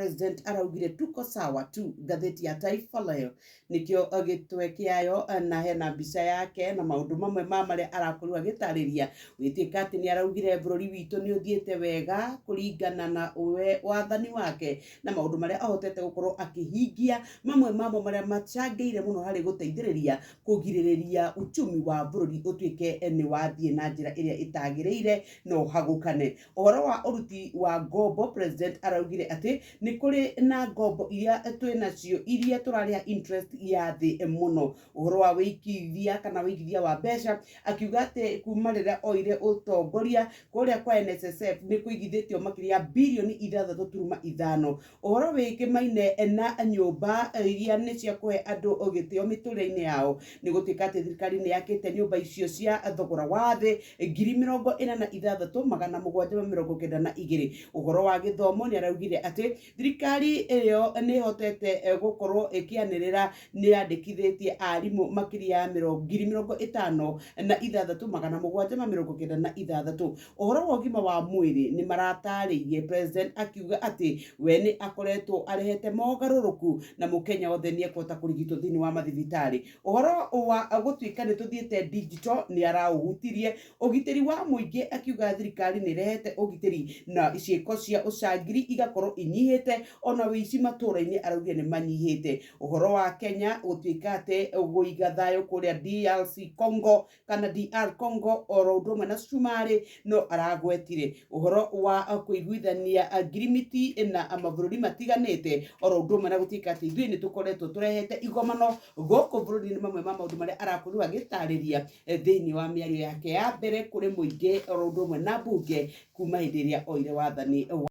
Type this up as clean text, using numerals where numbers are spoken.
president araugire tuko sawa tu. Ngathĩti ya Taifa Leo nĩkĩo gĩtwe kĩayo, na hena mbica yake na maũndũ mamwe ma marĩa arakorwo agĩtarĩria, gwĩtĩka atĩ nĩ araugire bũrũri witũ nĩ ũthiĩte wega kũringana na wathani wake na maũndũ marĩa ahotete gũkorwo akĩhingia, mamwe mamo marĩa macangĩire mũno harĩ gũteithĩrĩria kũgirĩrĩria uchumi wa bũrũri ũtuĩke nĩ wathiĩ na njĩra ĩrĩa ĩtagĩrĩire no hagũkane. Ũhoro wa ũruti wa ngombo, president araugire atĩ nĩ kũrĩ na ngombo iria twĩnacio iria tũrarĩha interest ya thĩ mũno. Ũhoro wa wĩigithia kana wĩigithia wa mbeca, akiuga atĩ kuma rĩrĩa oire ũtongoria kũrĩa kwa NSSF nĩ kũigithĩtio makĩria birioni 6.5. Ũhoro wĩkĩmaine na nyũmba iria nĩ cia kũhe andũ gĩtĩo mĩtũrĩre-inĩ yao, nĩ gũtuĩka atĩ thirikari nĩ yakĩte nyũmba icio cia thogora wa thĩ 46,792. Ũhoro wa gĩthomo nĩ araugire atĩ thirikari ĩyo nĩ hotete gũkorwo ĩkĩanĩrĩra nĩ yandĩkithĩtie arimũ makĩria ya 56,796. Ũhoro wa ũgima wa mwĩrĩ nĩ maratarĩirie, president akiuga atĩ we nĩ akoretwo arehete mogarũrũku na mũkenya wothe nĩ ekũhota kũrigitwo thĩinĩ wa mathibitarĩ. Ũhoro wa gũtuĩka nĩ tũthiĩte digital nĩ araũhutirie. Ũgitĩri wa mũingĩ akiuga thirikari nĩ rehete ũgitĩri na ciĩko cia ũcangiri igakorwo inyihĩte, ona wĩici matũũra-inĩ araugire nĩ manyihĩte. Ũhoro wa Kenya gũtuĩka atĩ gũiga thayũ kũrĩa DRC Congo kana DR Congo oro ũndũ ũmwe na cumarĩ no aragwetire. Ũhoro wa kũiguithania ngirimiti na mabũrũri matiganĩte oro ũndũ ũmwe na gũtuĩka atĩ ithuĩ nĩ tũkoretwo tũrehete igomano gũkũ bũrũri-inĩ, mamwe ma maũndũ marĩa arakorwo agĩtarĩria thĩinĩ wa mĩario yake ya mbere kũrĩ mũingĩ oro ũndũ ũmwe na mbunge kuma hĩndĩ ĩrĩa oire wathani.